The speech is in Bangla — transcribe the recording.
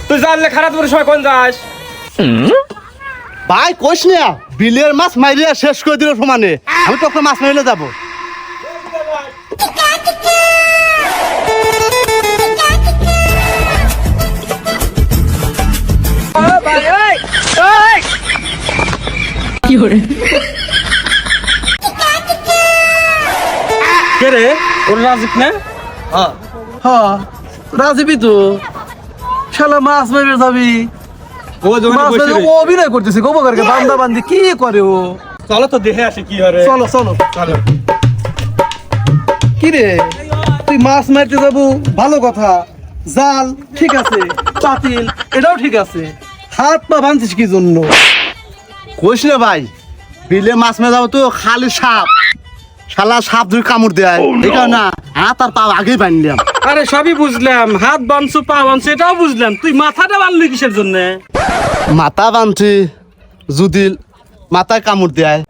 তুই জানলে খারাপ করে সময় কোন যাস? ভাই কইস না বিলের মাছ মারিয়া শেষ করে দিল সমানে, আমি তোকে মাছ মারিলে যাবো। কে রে? ওর রাজিক না? হ্যাঁ রাজীবই তো, শালা মাছ মেরে যাবি। ও যখন মাছ বসে মেরে রয়েছে। ও অভিনয় করতেছে, গোবরকে বান্দা বান্দি কি করে ও। চলো তো দেখে আসি কি হয় রে। চলো চলো চলো। কি রে, তুই মাছ মারতে যাবো ভালো কথা, জাল ঠিক আছে, পাতিল এটাও ঠিক আছে, হাত পা বাঁধছিস কি জন্য? কইস না ভাই বিলে মাছ মেরে যাবো তো খালি সাপ, শালা সাপ ধরে কামড় দেয়, এই কারণে হাত আর পা আগেই বানলাম। আরে সবই বুঝলাম, হাত বানছু পা বানছু এটাও বুঝলাম, তুই মাথাটা বানলি কিসের জন্য? মাথা বানছি যদি মাথায় কামড় দেয়।